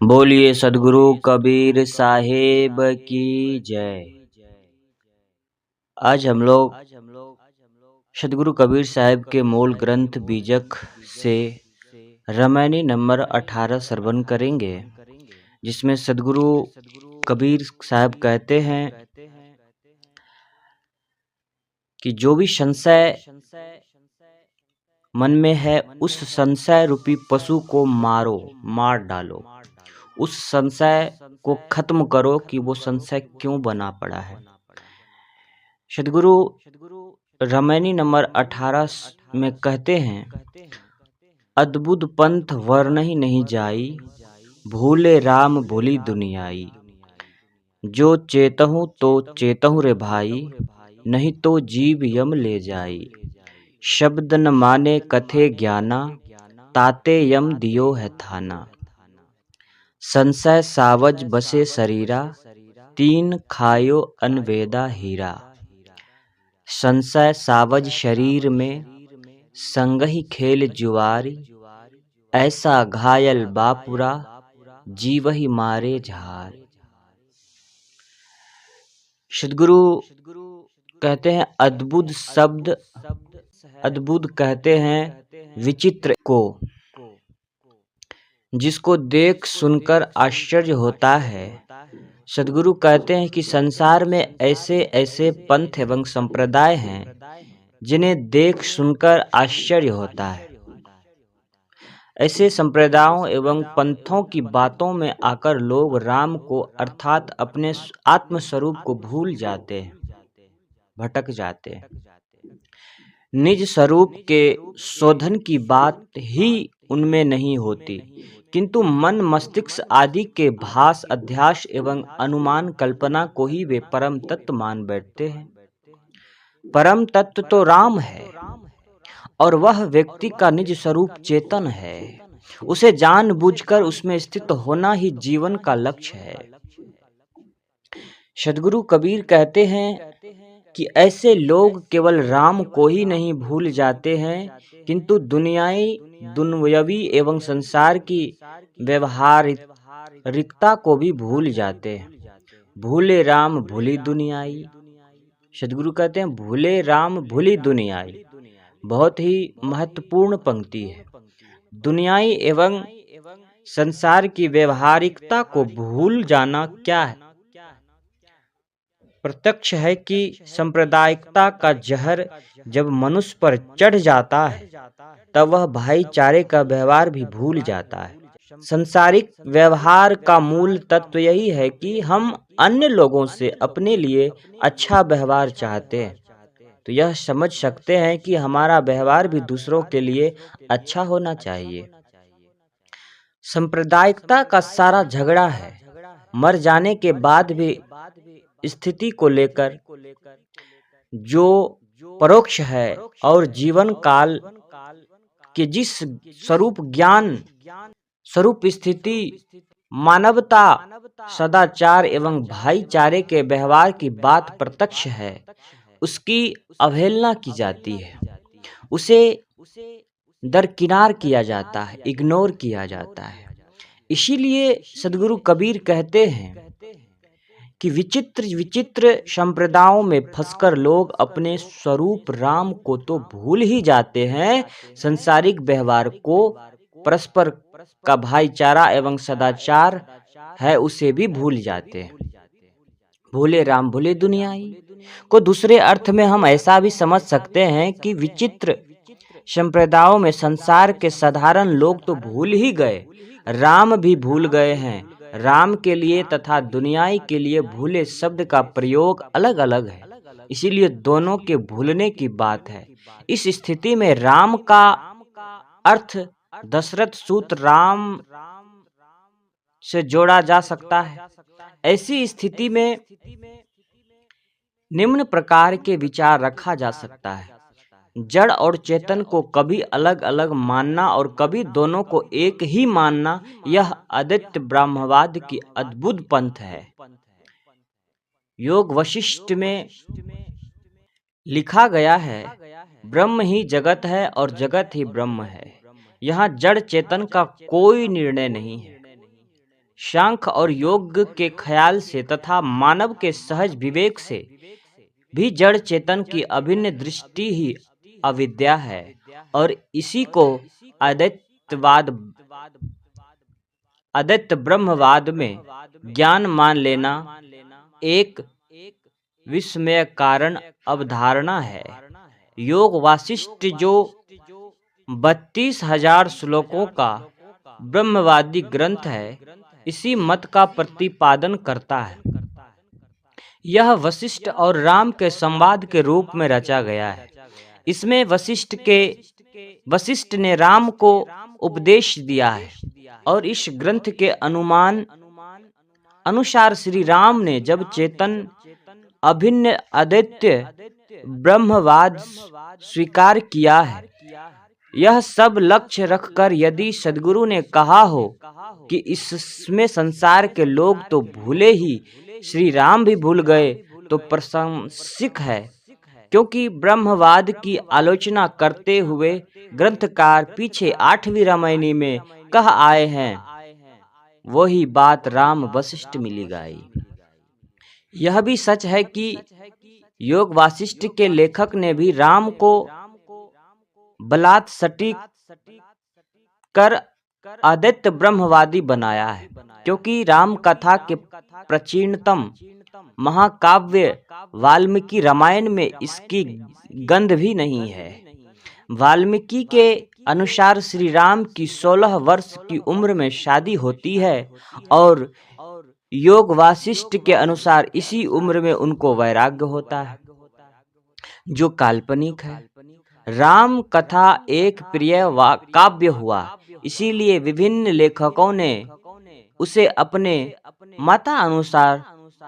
बोलिए सदगुरु कबीर साहेब की जय। आज हम लोग सदगुरु कबीर साहेब के मूल ग्रंथ बीजक से रामायणी नंबर 18 श्रवण करेंगे, जिसमें सदगुरु कबीर साहब कहते हैं कि जो भी संशय मन में है उस संशय रूपी पशु को मार डालो। उस संशय को खत्म करो कि वो संशय क्यों बना पड़ा है। सदगुरु रामायणी नंबर 18 में कहते हैं, अद्भुत पंथ वर्ण ही नहीं जाई, भूले राम भूली दुनियाई। जो चेतहूँ तो चेतहूँ रे भाई, नहीं तो जीव यम ले जाई। शब्द न माने कथे ज्ञाना, ताते यम दियो है थाना। संशय सावज बसे शरीरा, तीन खायो अनवेदा हीरा। संशय सावज शरीर में, संग ही खेल जुआरी। ऐसा घायल बापुरा, जीव ही मारे झार। सदगुरु कहते हैं अद्भुत शब्द, अद्भुत कहते हैं विचित्र को, जिसको देख सुनकर आश्चर्य होता है। सदगुरु कहते हैं कि संसार में ऐसे ऐसे पंथ एवं संप्रदाय हैं जिन्हें देख सुनकर आश्चर्य होता है। ऐसे संप्रदायों एवं पंथों की बातों में आकर लोग राम को अर्थात अपने आत्म स्वरूप को भूल जाते हैं, भटक जाते हैं। निज स्वरूप के शोधन की बात ही उनमें नहीं होती, किंतु मन मस्तिष्क आदि के भास अध्यास एवं अनुमान कल्पना को ही वे परम तत्व मान बैठते हैं। परम तत्व तो राम है और वह व्यक्ति का निज स्वरूप चेतन है। उसे जानबूझकर उसमें स्थित होना ही जीवन का लक्ष्य है। सदगुरु कबीर कहते हैं कि ऐसे लोग केवल राम को ही नहीं भूल जाते हैं, किंतु दुनियावी एवं संसार की व्यवहारिकता को भी भूल जाते हैं। भूले राम भूली दुनियाई। सदगुरु कहते हैं भूले राम भूली दुनियाई। बहुत ही महत्वपूर्ण पंक्ति है। दुनियाई एवं संसार की व्यवहारिकता को भूल जाना क्या है? प्रत्यक्ष है कि सांप्रदायिकता का जहर जब मनुष्य पर चढ़ जाता है तब वह भाईचारे का व्यवहार भी भूल जाता है। सांसारिक व्यवहार का मूल तत्व यही है कि हम अन्य लोगों से अपने लिए अच्छा व्यवहार चाहते हैं, तो यह समझ सकते हैं कि हमारा व्यवहार भी दूसरों के लिए अच्छा होना चाहिए। सांप्रदायिकता का सारा झगड़ा है मर जाने के बाद भी स्थिति को लेकर, जो परोक्ष है और जीवन काल के जिस स्वरूप ज्ञान स्वरूप स्थिति मानवता सदाचार एवं भाईचारे के व्यवहार की बात प्रत्यक्ष है, उसकी अवहेलना की जाती है, उसे दरकिनार किया जाता है, इग्नोर किया जाता है। इसीलिए सदगुरु कबीर कहते हैं कि विचित्र संप्रदायों में फंसकर लोग अपने स्वरूप राम को तो भूल ही जाते हैं, संसारिक व्यवहार को, परस्पर का भाईचारा एवं सदाचार है उसे भी भूल जाते हैं। भूले राम भूले दुनियाई को दूसरे अर्थ में हम ऐसा भी समझ सकते हैं कि विचित्र संप्रदायों में संसार के साधारण लोग तो भूल ही गए, राम भी भूल गए हैं। राम के लिए तथा दुनियाई के लिए भूले शब्द का प्रयोग अलग अलग है, इसीलिए दोनों के भूलने की बात है। इस स्थिति में राम का अर्थ दशरथ सूत राम से जोड़ा जा सकता है। ऐसी स्थिति में निम्न प्रकार के विचार रखा जा सकता है। जड़ और चेतन को कभी अलग अलग मानना और कभी दोनों को एक ही मानना, यह अद्वैत ब्रह्मवाद की अद्भुत पंथ है। योग वशिष्ठ में लिखा गया है, ब्रह्म ही जगत है और जगत ही ब्रह्म है। यहाँ जड़ चेतन का कोई निर्णय नहीं है। सांख्य और योग के ख्याल से तथा मानव के सहज विवेक से भी जड़ चेतन की अभिन्न दृष्टि ही अविद्या है और इसी को अद्वैतवाद अद्वैत ब्रह्मवाद में ज्ञान मान लेना एक विस्मय कारण अवधारणा है। योग वासिष्ठ जो 32,000 श्लोकों का ब्रह्मवादी ग्रंथ है, इसी मत का प्रतिपादन करता है। यह वशिष्ठ और राम के संवाद के रूप में रचा गया है। इसमें वशिष्ठ ने राम को उपदेश दिया है और इस ग्रंथ के अनुमान अनुसार श्री राम ने जब चेतन अभिन्न अद्वैत ब्रह्मवाद स्वीकार किया है, यह सब लक्ष्य रखकर यदि सद्गुरु ने कहा हो कि इसमें संसार के लोग तो भूले ही, श्री राम भी भूल गए, तो प्रशंसक है, क्योंकि ब्रह्मवाद की आलोचना करते हुए ग्रंथकार पीछे 8वीं रामायणी में कह आए हैं, वही बात राम वशिष्ठ मिली गाई। यह भी सच है कि योग वासिष्ठ के लेखक ने भी राम को बलात् सटीक कर अद्वैत ब्रह्मवादी बनाया है, क्योंकि राम कथा के प्राचीनतम महाकाव्य वाल्मीकि रामायण में इसकी गंध भी नहीं है। वाल्मीकि के अनुसार श्री राम की 16 वर्ष की उम्र में शादी होती है और योग वासिष्ठ के अनुसार इसी उम्र में उनको वैराग्य होता है, जो काल्पनिक है। राम कथा एक प्रिय काव्य हुआ, इसीलिए विभिन्न लेखकों ने उसे अपने मता अनुसार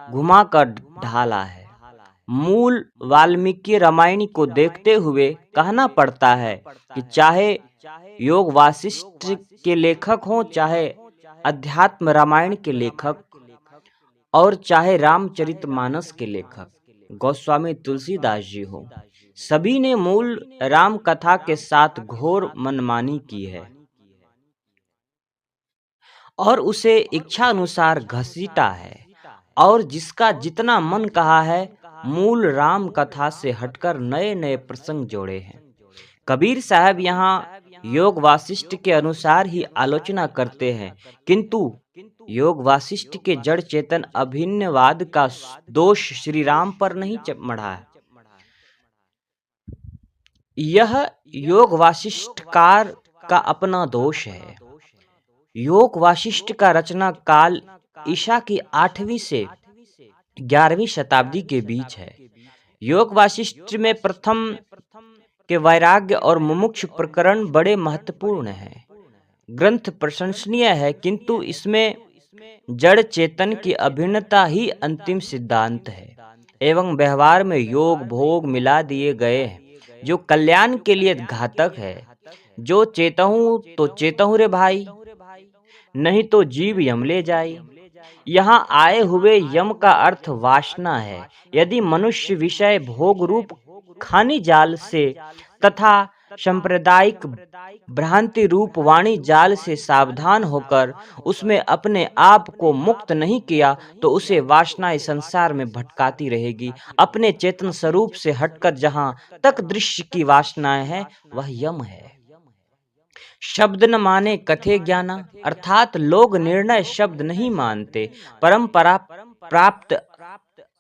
घुमाकर ढाला है। मूल वाल्मीकि रामायण को देखते हुए कहना पड़ता है कि चाहे योग वासिष्ठ के लेखक हों, चाहे अध्यात्म रामायण के लेखक और चाहे रामचरितमानस के लेखक गोस्वामी तुलसीदास जी हो, सभी ने मूल राम कथा के साथ घोर मनमानी की है और उसे इच्छा अनुसार घसीटा है, और जिसका जितना मन कहा है मूल राम कथा से हटकर नए नए प्रसंग जोड़े हैं। कबीर साहब यहाँ योग वासिष्ठ के अनुसार ही आलोचना करते हैं, किंतु योग वासिष्ठ के जड़ चेतन अभिन्नवाद का दोष श्री राम पर नहीं मढ़ा है। यह योग वासिष्ठकार का अपना दोष है। योग वासिष्ठ का रचना काल ईसा की 8वीं से 11वीं शताब्दी के बीच है। योग वासिष्ठ में प्रथम के वैराग्य और मुमुक्षु प्रकरण बड़े महत्वपूर्ण हैं। ग्रंथ प्रशंसनीय है, किंतु इसमें जड़ चेतन की अभिन्नता ही अंतिम सिद्धांत है एवं व्यवहार में योग भोग मिला दिए गए हैं, जो कल्याण के लिए घातक है। जो चेतहूँ तो चेतहूँ रे भाई, नहीं तो जीव यम ले जाए। यहाँ आए हुए यम का अर्थ वासना है। यदि मनुष्य विषय भोग रूप खानी जाल से तथा सांप्रदायिक भ्रांति रूप वाणी जाल से सावधान होकर उसमें अपने आप को मुक्त नहीं किया, तो उसे वासना इस संसार में भटकाती रहेगी। अपने चेतन स्वरूप से हटकर जहाँ तक दृश्य की वासनाएं है, वह यम है। शब्द न माने कथे ज्ञाना, अर्थात लोग निर्णय शब्द नहीं मानते, परंपरा प्राप्त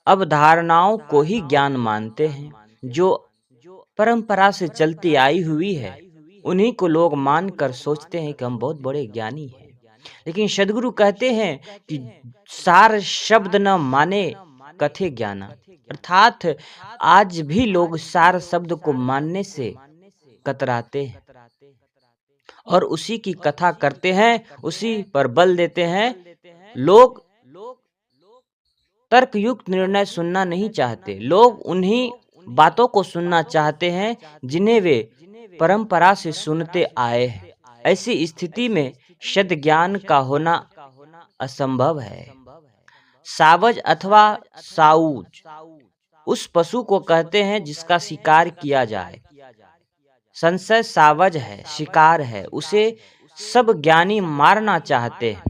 अवधारणाओं को ही ज्ञान मानते हैं। जो परंपरा से चलती आई हुई है, उन्हीं को लोग मानकर सोचते हैं कि हम बहुत बड़े ज्ञानी हैं। लेकिन सद्गुरु कहते हैं कि सार शब्द न माने कथे ज्ञाना, अर्थात आज भी लोग सार शब्द को मानने से कतराते हैं और उसी की कथा करते हैं, उसी पर बल देते हैं। लोग तर्कयुक्त निर्णय सुनना नहीं चाहते, लोग उन्हीं बातों को सुनना चाहते हैं जिन्हें वे परंपरा से सुनते आए हैं। ऐसी स्थिति में सद ज्ञान का होना असंभव है। सावज अथवा साऊज उस पशु को कहते हैं जिसका शिकार किया जाए। संशय सावज है, शिकार है, उसे सब ज्ञानी मारना चाहते हैं।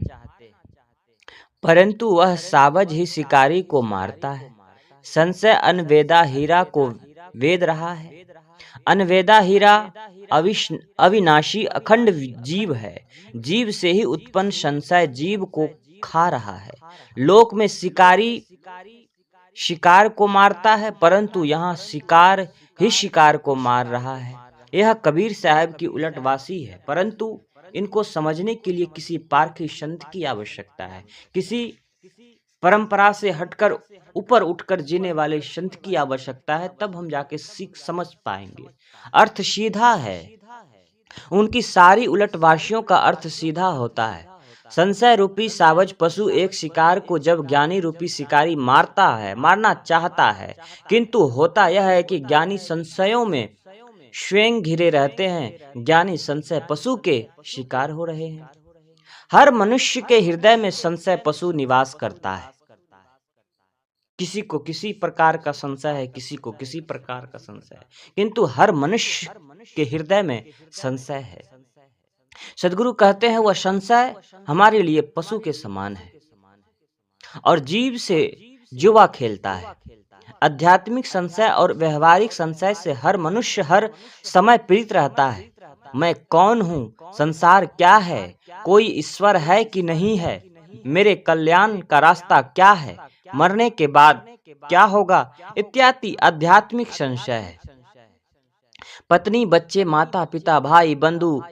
परंतु वह सावज ही शिकारी को मारता है। संशय अनवेदा हीरा को वेद रहा है। अनवेदा हीरा अविनाशी अखंड जीव है। जीव से ही उत्पन्न संशय जीव को खा रहा है। लोक में शिकारी शिकार को मारता है, परंतु यहाँ शिकार ही शिकार को मार रहा है। यह कबीर साहब की उलटवासी है, परंतु इनको समझने के लिए किसी पारखी संत की आवश्यकता है, किसी परंपरा से हटकर ऊपर उठकर जीने वाले संत की आवश्यकता है, तब हम जाके सीख समझ पाएंगे। अर्थ सीधा है, उनकी सारी उलटवासियों का अर्थ सीधा होता है। संशय रूपी सावज पशु एक शिकार को जब ज्ञानी रूपी शिकारी मारता है, मारना चाहता है, किंतु होता यह है कि ज्ञानी संशयों में स्वयं घिरे रहते हैं। ज्ञानी संशय पशु के शिकार हो रहे हैं। हर मनुष्य के हृदय में संशय पशु निवास करता है। किसी को किसी प्रकार का संशय है, किसी को किसी प्रकार का संशय है, किंतु हर मनुष्य के हृदय में संशय है। सद्गुरु कहते हैं वह संशय हमारे लिए पशु के समान है और जीव से जुआ खेलता है। आध्यात्मिक संशय और व्यवहारिक संशय से हर मनुष्य हर समय पीड़ित रहता है। मैं कौन हूँ, संसार क्या है, कोई ईश्वर है कि नहीं है, मेरे कल्याण का रास्ता क्या है, मरने के बाद क्या होगा, इत्यादि आध्यात्मिक संशय है। पत्नी, बच्चे, माता पिता, भाई, बंधु,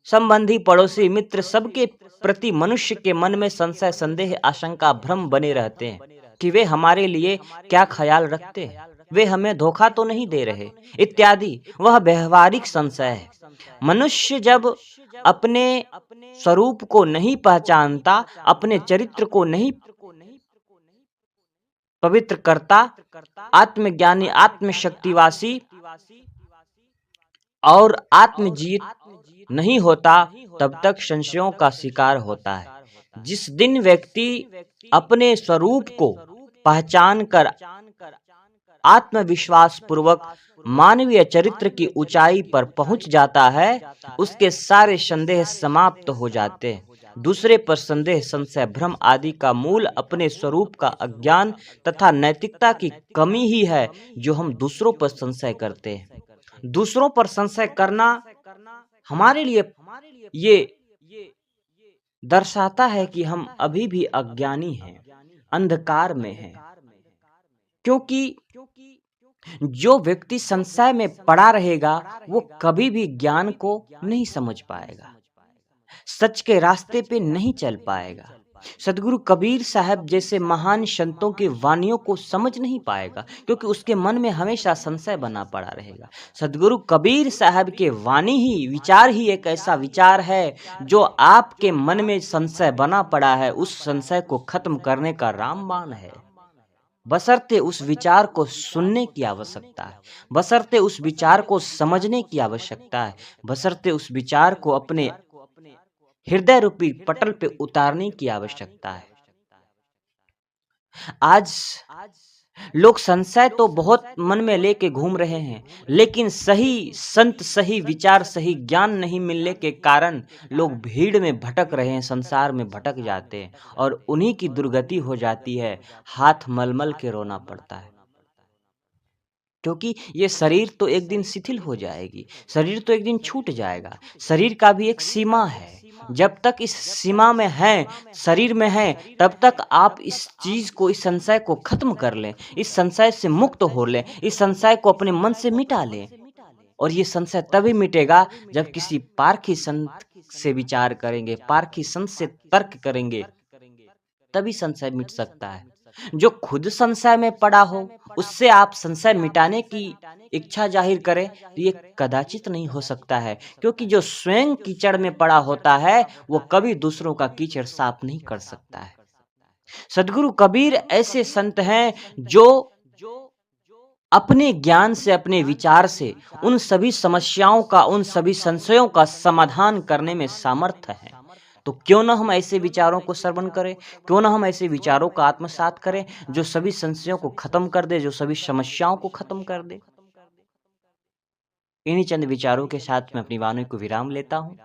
संबंधी, पड़ोसी, मित्र, सबके प्रति मनुष्य के मन में संशय, संदेह, आशंका, भ्रम बने रहते हैं कि वे हमारे लिए क्या ख्याल रखते हैं, वे हमें धोखा तो नहीं दे रहे, इत्यादि। वह व्यवहारिक संशय है। मनुष्य जब अपने स्वरूप को नहीं पहचानता, अपने चरित्र को नहीं पवित्र करता, आत्मज्ञानी, आत्मशक्तिवासी और आत्मजीत नहीं होता, तब तक संशयों का शिकार होता है। जिस दिन व्यक्ति अपने स्वरूप को पहचान कर आत्मविश्वास पूर्वक मानवीय चरित्र की ऊंचाई पर पहुंच जाता है, उसके सारे संदेह समाप्त हो जाते हैं। दूसरे पर संदेह, संशय, भ्रम आदि का मूल अपने स्वरूप का अज्ञान तथा नैतिकता की कमी ही है, जो हम दूसरों पर संशय करते हैं। दूसरों पर संशय करना हमारे लिए ये दर्शाता है कि हम अभी भी अज्ञानी हैं, अंधकार में हैं। क्योंकि जो व्यक्ति संशय में पड़ा रहेगा वो कभी भी ज्ञान को नहीं समझ पाएगा, सच के रास्ते पे नहीं चल पाएगा। सदगुरु कबीर साहब जैसे महान संतों की वाणियों को समझ नहीं पाएगा, क्योंकि उसके मन में हमेशा संशय बना पड़ा रहेगा। सदगुरु कबीर साहब के वाणी ही, विचार ही एक ऐसा विचार है जो आपके मन में संशय बना पड़ा है, उस संशय को खत्म करने का रामबाण है। बशर्ते उस विचार को सुनने की आवश्यकता है, बशर्ते उस विचार को समझने की आवश्यकता है, बशर्ते उस विचार को अपने हृदय रूपी पटल पे उतारने की आवश्यकता है। आज लोग संशय तो बहुत मन में लेके घूम रहे हैं, लेकिन सही संत, सही विचार, सही ज्ञान नहीं मिलने के कारण लोग भीड़ में भटक रहे हैं, संसार में भटक जाते हैं और उन्हीं की दुर्गति हो जाती है। हाथ मलमल के रोना पड़ता है, क्योंकि ये शरीर तो एक दिन शिथिल हो जाएगी, शरीर तो एक दिन छूट जाएगा। शरीर का भी एक सीमा है। जब तक इस सीमा में है, शरीर में है, तब तक आप इस चीज को, इस संशय को खत्म कर लें, इस संशय से मुक्त हो लें, इस संशय को अपने मन से मिटा लें। और ये संशय तभी मिटेगा जब किसी पारखी संत से विचार करेंगे, पारखी संत से तर्क करेंगे, तभी संशय मिट सकता है। जो खुद संशय में पड़ा हो, उससे आप संशय मिटाने की इच्छा जाहिर करें, तो ये कदाचित नहीं हो सकता है, क्योंकि जो स्वयं कीचड़ में पड़ा होता है वो कभी दूसरों का कीचड़ साफ नहीं कर सकता है। सद्गुरु कबीर ऐसे संत हैं जो अपने ज्ञान से, अपने विचार से उन सभी समस्याओं का, उन सभी संशयों का समाधान करने में सामर्थ्य है। तो क्यों ना हम ऐसे विचारों को श्रवण करें, क्यों ना हम ऐसे विचारों का आत्मसात करें जो सभी संशयों को खत्म कर दे, जो सभी समस्याओं को खत्म कर दे। इन्हीं चंद विचारों के साथ मैं अपनी वाणी को विराम लेता हूँ।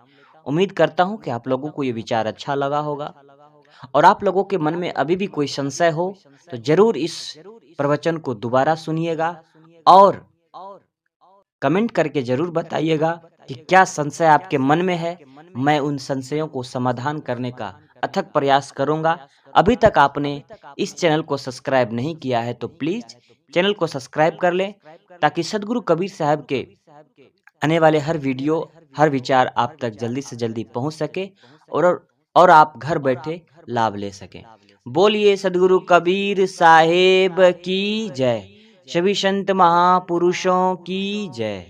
उम्मीद करता हूँ कि आप लोगों को ये विचार अच्छा लगा होगा और आप लोगों के मन में अभी भी कोई संशय हो तो जरूर इस प्रवचन को दोबारा सुनिएगा और कमेंट करके जरूर बताइएगा कि क्या संशय आपके मन में है। मैं उन संशयों को समाधान करने का अथक प्रयास करूंगा। अभी तक आपने इस चैनल को सब्सक्राइब नहीं किया है तो प्लीज चैनल को सब्सक्राइब कर लें ताकि सदगुरु कबीर साहब के आने वाले हर वीडियो हर विचार आप तक जल्दी से जल्दी पहुंच सके और आप घर बैठे लाभ ले सकें। बोलिए सदगुरु कबीर साहेब की जय। सभी संत महापुरुषों की जय।